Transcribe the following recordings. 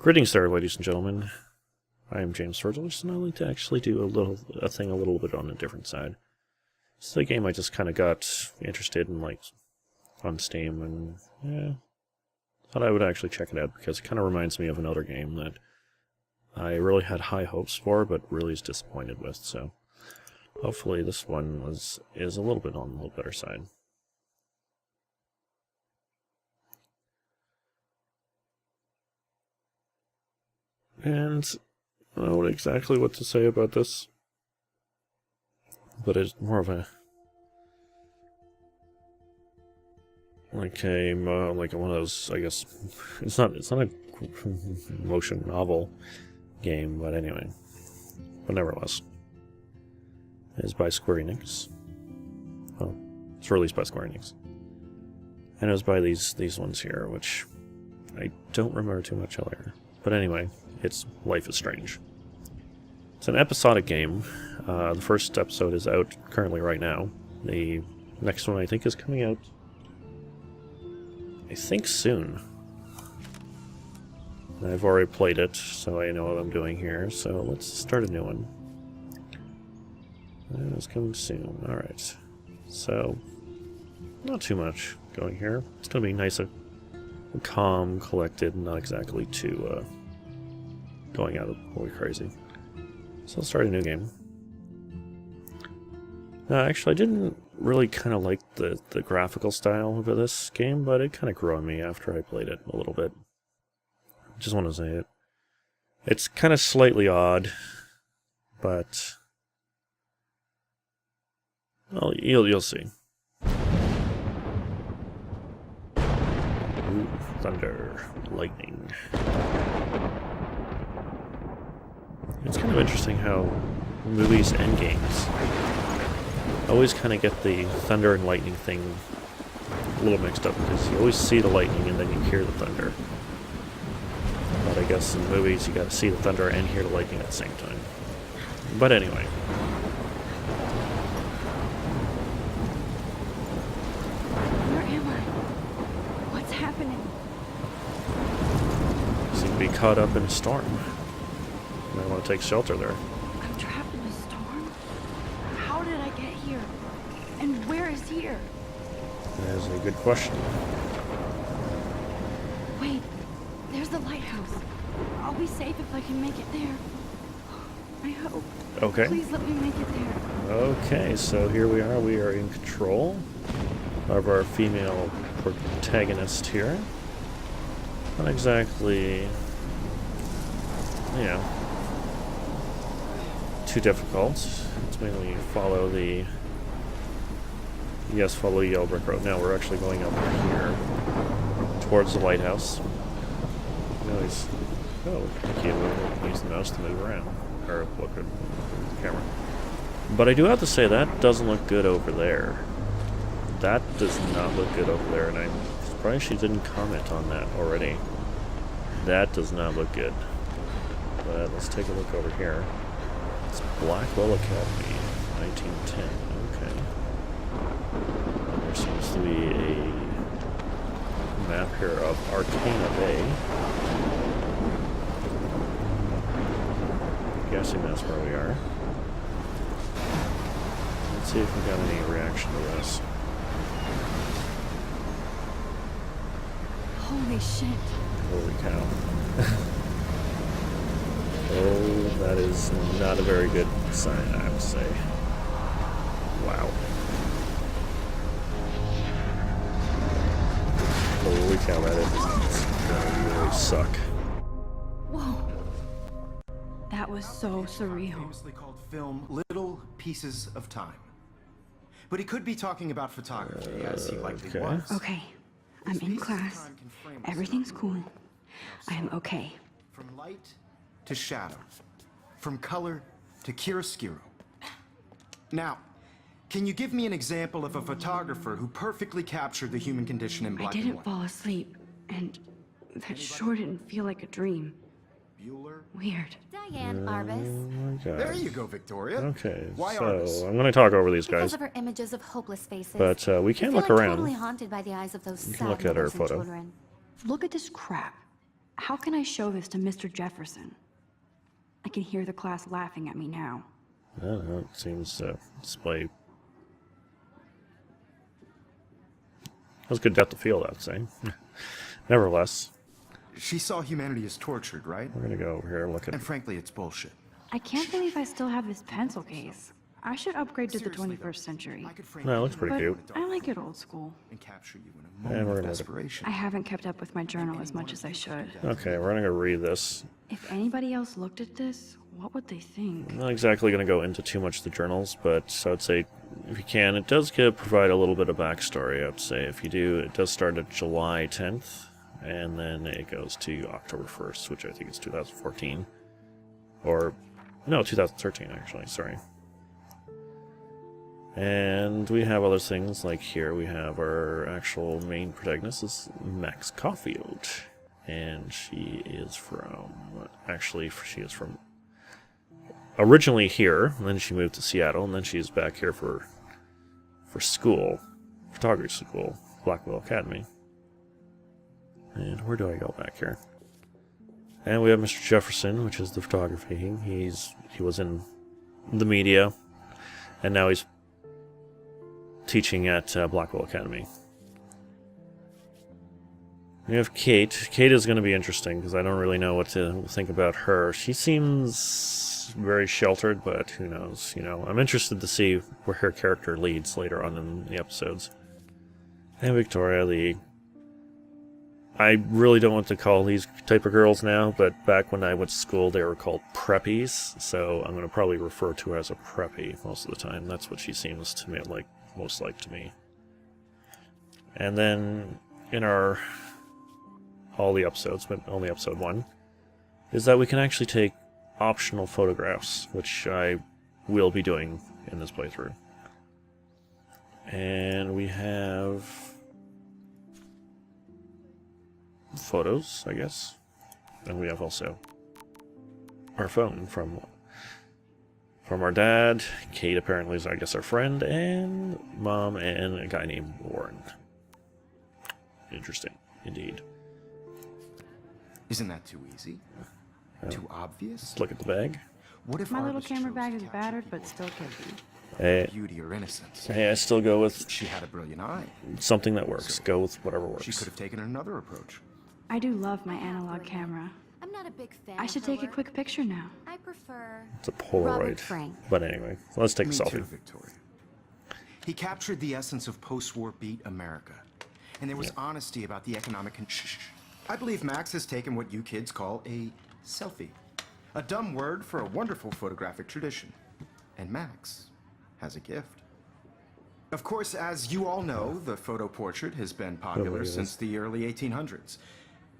Greetings there, ladies and gentlemen. I am James Virgilus, and I'd like to actually do a thing a little bit on a different side. It's a game I just kind of got interested in, like, on Steam, and yeah, thought I would actually check it out because it kind of reminds me of another game that I really had high hopes for, but really was disappointed with. So hopefully this one is a little bit on the little better side. And I don't know exactly what to say about this, but it's more of a like one of those, I guess. It's not a motion novel game, but anyway. But nevertheless, it's by Square Enix. Well, it's released by Square Enix, and it was by these ones here, which I don't remember too much earlier. But anyway, it's Life is Strange. It's an episodic game. The first episode is out currently right now. The next one I think is coming out, I think, soon. I've already played it, so I know what I'm doing here. So let's start a new one. And it's coming soon. Alright. So, not too much going here. It's going to be nice and calm, collected, not exactly too going out of holy crazy. So let's start a new game. Actually, I didn't really kind of like the graphical style of this game, but it kind of grew on me after I played it a little bit. Just want to say it. It's kind of slightly odd, but well, you'll see. Ooh, thunder, lightning. It's kind of interesting how movies and games always kind of get the thunder and lightning thing a little mixed up, because you always see the lightning and then you hear the thunder. But I guess in movies you gotta see the thunder and hear the lightning at the same time. But anyway. Where am I? What's happening? You seem to be caught up in a storm. You might want to take shelter there. I'm trapped in a storm? How did I get here? And where is here? That is a good question. Wait, there's the lighthouse. I'll be safe if I can make it there. I hope. Okay. Please let me make it there. Okay, so here we are. We are in control of our female protagonist here. Not exactly, you know, too difficult. It's mainly follow the yellow brick road. Now we're actually going up here towards the lighthouse. Oh, thank you. We'll use the mouse to move around, or look at the camera. But I do have to say, that doesn't look good over there. That does not look good over there, and I'm surprised she didn't comment on that already. That does not look good. But let's take a look over here. It's Blackwell Academy, 1910. Okay. And there seems to be a map here of Arcana Bay. I'm guessing that's where we are. Let's see if we got any reaction to this. Holy shit. Holy cow. Oh, that is not a very good sign, I would say. Wow. Holy cow, that is gonna really suck. Whoa. That was so surreal. Famously called film Little Pieces of Time. But he could be talking about photography, as he likely okay. was. Okay, I'm in class. Everything's cool. I am okay. From light to shadow. From color to chiaroscuro. Now, can you give me an example of a photographer who perfectly captured the human condition in I black and didn't white? fall asleep, and that sure didn't feel like a dream. Bueller? Weird. Diane Arbus. Oh my god. There you go, Victoria. Okay, Why so Arbus? I'm going to talk over these Because guys, of her images of hopeless faces. but we I can feel look like around. Totally haunted by the eyes of those You sad can look at her mothers and photo. children. Look at this crap. How can I show this to Mr. Jefferson? I can hear the class laughing at me now. I don't know, it seems to display... That was good depth of field, I would say. Nevertheless, She saw humanity as tortured, right? we're gonna go over here and look at... And frankly, it's bullshit. I can't believe I still have this pencil case. I should upgrade to the Seriously, though, 21st century. I could frame No, it looks pretty But cute. I like it old school. and capture you in a And moment we're of gonna- desperation. I haven't kept up with my journal as much as I should. Okay, we're gonna go read this. If anybody else looked at this, what would they think? I'm not exactly gonna go into too much of the journals, but I would say, if you can, it does provide a little bit of backstory, I would say. If you do, it does start at July 10th, and then it goes to October 1st, which I think is 2014. Or, no, 2013, actually, sorry. And we have other things, like here we have our actual main protagonist is Max Caulfield. And she is from, actually, she is from originally here, and then she moved to Seattle, and then she's back here for school, photography school, Blackwell Academy. And where do I go back here? And we have Mr. Jefferson, which is the photography. He was in the media, and now he's teaching at Blackwell Academy. We have Kate. Kate is going to be interesting because I don't really know what to think about her. She seems very sheltered, but who knows? You know, I'm interested to see where her character leads later on in the episodes. And Victoria, I really don't want to call these type of girls now, but back when I went to school, they were called preppies. So I'm going to probably refer to her as a preppy most of the time. That's what she seems to me like, most like to me. And then in all the episodes, but only episode 1, is that we can actually take optional photographs, which I will be doing in this playthrough. And we have photos, I guess. And we have also our phone from our dad. Kate apparently is, I guess, our friend, and Mom, and a guy named Warren. Interesting, indeed. Isn't that too easy? Too obvious? Let's look at the bag. What if My little artists camera chose bag to is capture battered, people but still kicking. Hey, beauty or innocence? hey, I still go with She had a brilliant eye. something that works. Go with whatever works. She could have taken another approach. I do love my analog camera. I'm not a big fan. I should of her take a work. quick picture now. I prefer. It's a Robert Polaroid. Frank. But anyway, let's take a Me selfie. too, Victoria. He captured the essence of post-war beat America. And there was honesty about the economic shh. I believe Max has taken what you kids call a selfie. A dumb word for a wonderful photographic tradition. And Max has a gift. Of course, as you all know, the photo portrait has been popular yes. since the early 1800s.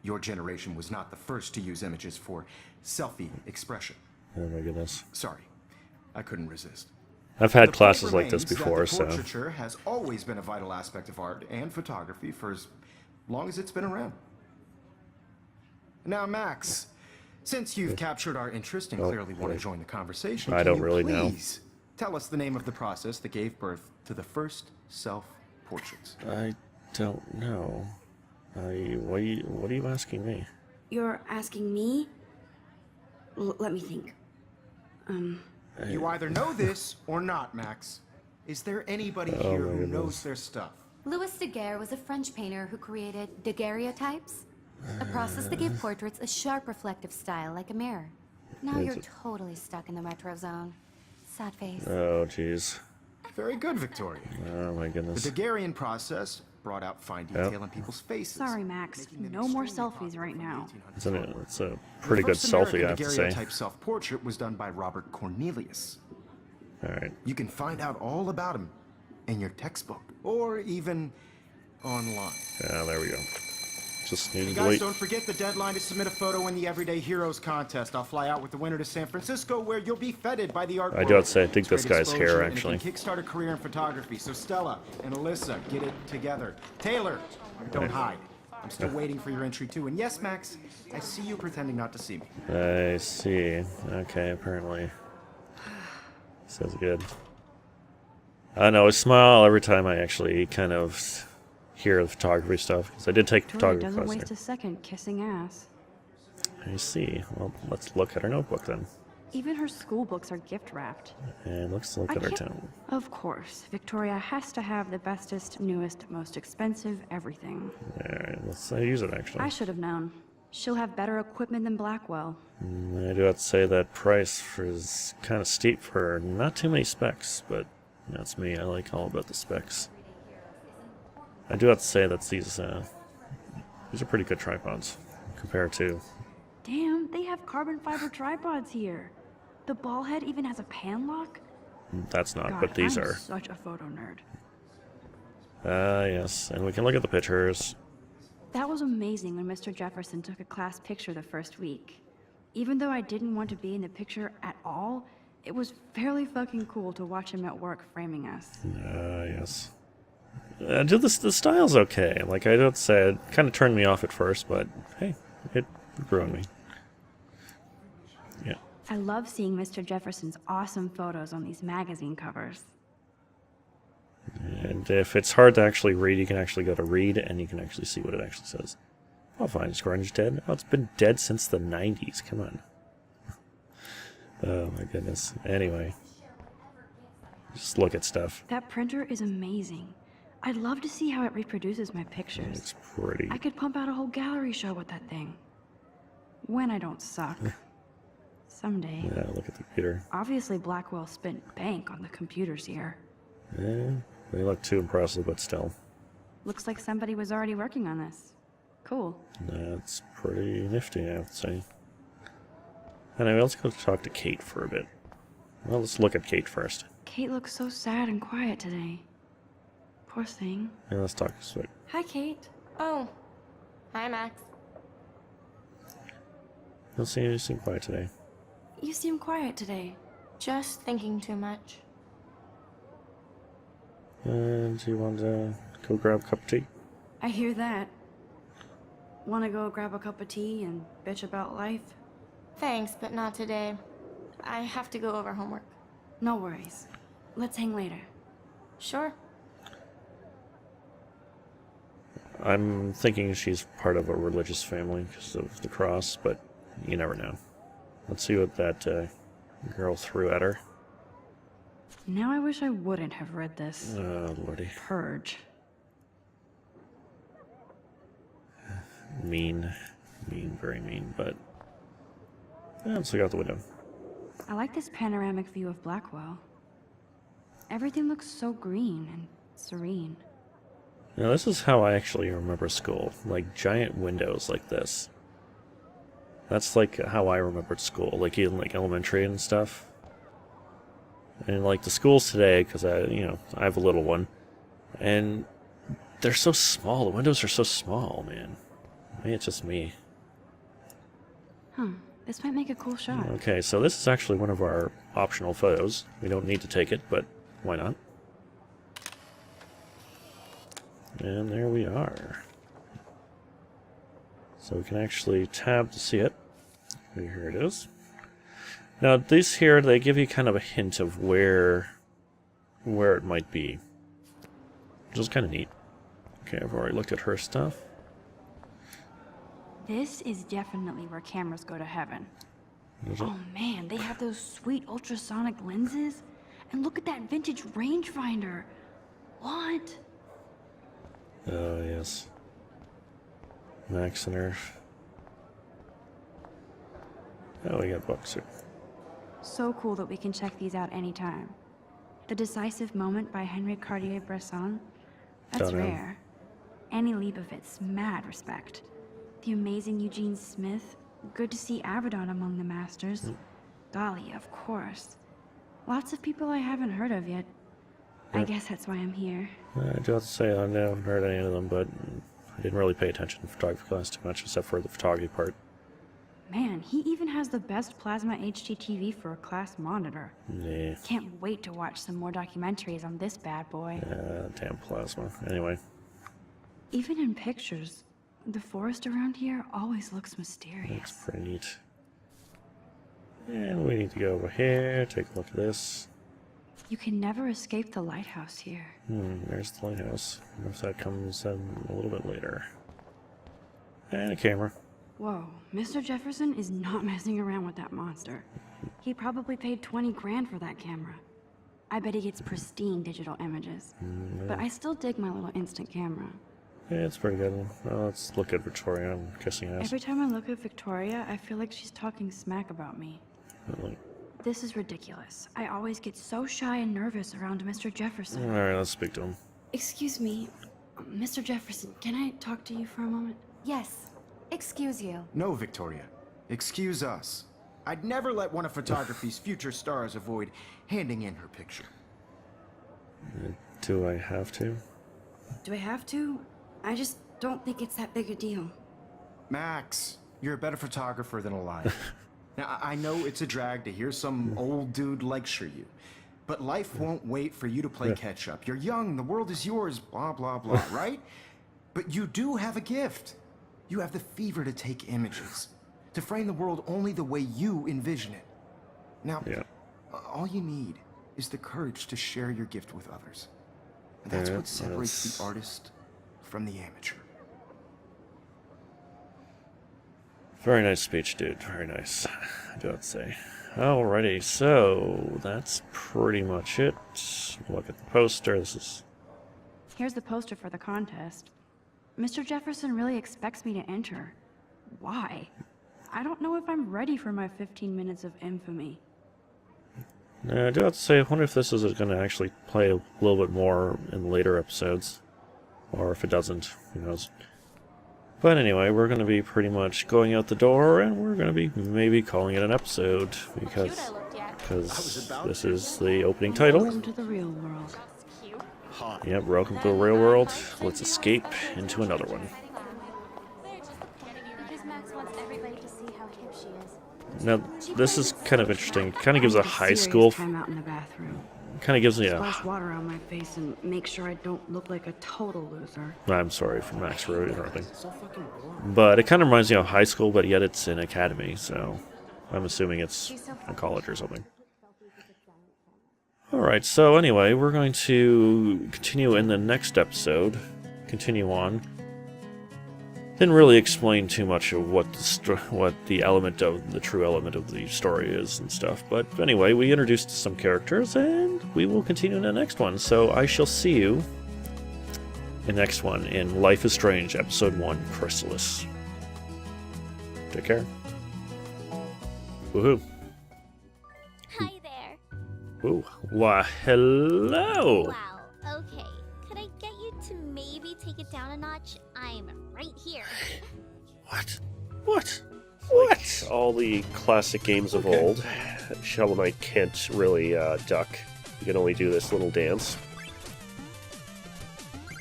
Your generation was not the first to use images for selfie expression. Oh my goodness. Sorry, I couldn't resist. I've had The classes point like this remains that before, the so portraiture has always been a vital aspect of art and photography for as long as it's been around. Now, Max, since you've captured our interest and clearly want to wait. join the conversation, I can don't you really know. please tell us the name of the process that gave birth to the first self-portraits? I don't know. What are you asking me? You're asking me? Let me think. You either know this or not, Max. Is there anybody Oh, here my who goodness. knows their stuff? Louis Daguerre was a French painter who created daguerreotypes, a process that gave portraits a sharp reflective style like a mirror. Now Is you're it- totally stuck in the retro zone. Sad face. Oh jeez. Very good, Victoria. Oh my The goodness. Daguerrean process brought out fine detail in people's faces. Sorry, Max. making them No more extremely selfies right now. It's a pretty good selfie, I have to say. Type self-portrait was done by Robert Cornelius. Alright. You can find out all about him in your textbook or even online. Yeah, there we go. Just needed to Guys, wait. don't forget the deadline to submit a photo in the Everyday Heroes contest. I'll fly out with the winner to San Francisco, where you'll be feted by the art I world. do have to say, I think It's this great guy's exposure, hair, and it actually. can kickstart a career in photography. So Stella and Alyssa, get it together. Taylor, don't hide. I'm still waiting for your entry too. And yes, Max, I see you pretending not to see me. I see. Okay, apparently. Sounds good. I know, I smile every time I actually kind of hear the photography stuff, because I did take Victoria photography doesn't class waste there. a second kissing ass. I see. Well, let's look at our notebook then. Even her school books are gift wrapped. And let's look I at our can't- town. Of course, Victoria has to have the bestest, newest, most expensive everything. Alright, let's use it actually. I should have known. She'll have better equipment than Blackwell. I do have to say that price is kind of steep for not too many specs, but that's me. I like all about the specs. I do have to say that these are pretty good tripods compared to. Damn, they have carbon fiber tripods here. The ball head even has a pan lock. That's not, God, but these I'm are. such a photo nerd. Yes, and we can look at the pictures. That was amazing when Mr. Jefferson took a class picture the first week. Even though I didn't want to be in the picture at all, it was fairly fucking cool to watch him at work framing us. Yes. The style's okay. Like, I don't say, it kind of turned me off at first, but hey, it grew on me. Yeah. I love seeing Mr. Jefferson's awesome photos on these magazine covers. And if it's hard to actually read, you can actually go to read, and you can actually see what it actually says. Oh, fine, is Grunge dead? Oh, it's been dead since the 90s. Come on. Oh, my goodness. Anyway. Just look at stuff. That printer is amazing. I'd love to see how it reproduces my pictures. It's pretty. I could pump out a whole gallery show with that thing. When I don't suck. Someday. Yeah, look at the computer. Obviously, Blackwell spent bank on the computers here. Yeah, they look too impressive, but still. Looks like somebody was already working on this. Cool. That's pretty nifty, I have to say. Anyway, let's go talk to Kate for a bit. Well, let's look at Kate first. Kate looks so sad and quiet today. Poor thing. Yeah, let's talk this way. Hi, Kate. Oh. Hi, Max. You seem quiet today. You seem quiet today. Just thinking too much. And do you want to go grab a cup of tea? I hear that. Wanna go grab a cup of tea and bitch about life? Thanks, but not today. I have to go over homework. No worries. Let's hang later. Sure. I'm thinking she's part of a religious family because of the cross, but you never know. Let's see what that girl threw at her. Now I wish I wouldn't have read this. Oh, lordy. Purge. Mean, very mean, but... Yeah, let's look out the window. I like this panoramic view of Blackwell. Everything looks so green and serene. Now, this is how I actually remember school. Like, giant windows like this. That's like how I remembered school, like in like elementary and stuff. And like the schools today, because I have a little one, and they're so small. The windows are so small, man. Maybe it's just me. This might make a cool shot. Okay, so this is actually one of our optional photos. We don't need to take it, but why not? And there we are. So we can actually tab to see it. Here it is. Now these here, they give you kind of a hint of where it might be, which is kind of neat. Okay, I've already looked at her stuff. This is definitely where cameras go to heaven. Oh man, they have those sweet ultrasonic lenses. And look at that vintage rangefinder. What? Oh, yes. Max and Earth. Oh, we got books here. So cool that we can check these out anytime. The Decisive Moment by Henry Cartier-Bresson. That's Don't know. rare. Annie Leibovitz, mad respect. The amazing Eugene Smith. Good to see Avedon among the masters. Dali, of course. Lots of people I haven't heard of yet. I guess that's why I'm here. I do have to say I haven't heard any of them, but I didn't really pay attention to photography class too much, except for the photography part. Man, he even has the best plasma HDTV for a class monitor. Yeah. Can't wait to watch some more documentaries on this bad boy. Damn plasma. Anyway. Even in pictures, the forest around here always looks mysterious. That's pretty neat. And we need to go over here, take a look at this. You can never escape the lighthouse here. There's the lighthouse. I wonder if that comes a little bit later. And a camera. Whoa, Mr. Jefferson is not messing around with that monster. He probably paid 20 grand for that camera. I bet he gets pristine digital images. But I still dig my little instant camera. Yeah, it's pretty good. Well, let's look at Victoria. I'm kissing ass. Every time I look at Victoria, I feel like she's talking smack about me. Really? This is ridiculous. I always get so shy and nervous around Mr. Jefferson. Alright, let's speak to him. Excuse me, Mr. Jefferson, can I talk to you for a moment? Yes. Excuse you. No, Victoria. Excuse us. I'd never let one of photography's future stars avoid handing in her picture. Do I have to? Do I have to? I just don't think it's that big a deal. Max, you're a better photographer than alive. Now, I know it's a drag to hear some old dude lecture you, but life won't wait for you to play catch up. You're young, the world is yours, blah, blah, blah, right? But you do have a gift. You have the fever to take images, to frame the world only the way you envision it. Now, all you need is the courage to share your gift with others. And that's what separates the artist from the amateur. Very nice speech, dude. Very nice, I do have to say. Alrighty, so that's pretty much it. Look at the poster. This is... Here's the poster for the contest. Mr. Jefferson really expects me to enter. Why? I don't know if I'm ready for my 15 minutes of infamy. I do have to say, I wonder if this is going to actually play a little bit more in later episodes. Or if it doesn't, who knows. But anyway, we're going to be pretty much going out the door, and we're going to be maybe calling it an episode, because this is the opening title. Welcome to the real world. Yep, welcome to the real world. Let's escape into another one. Because Max wants everybody to see how hip she is. Now, this is kind of interesting. It kind of gives a high school... Time out in the bathroom. Kind of gives me a... Splash water on my face and make sure I don't look like a total loser. I'm sorry for Max for interrupting. But it kind of reminds me of high school, but yet it's an academy, so I'm assuming it's a college or something. Alright, so anyway, we're going to continue in the next episode. Continue on. Didn't really explain too much of what the element of the true element of the story is and stuff, but anyway, we introduced some characters, and we will continue in the next one. So I shall see you in the next one in Life is Strange, Episode 1, Chrysalis. Take care. Woohoo! Hi there. Ooh, why, hello! Wow, okay. Could I get you to maybe take it down a notch? I'm right here. What? What? Like all the classic games of old, Shovel Knight can't really duck. You can only do this little dance.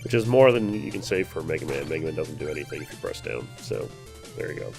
Which is more than you can say for Mega Man. Mega Man doesn't do anything if you press down, so there you go.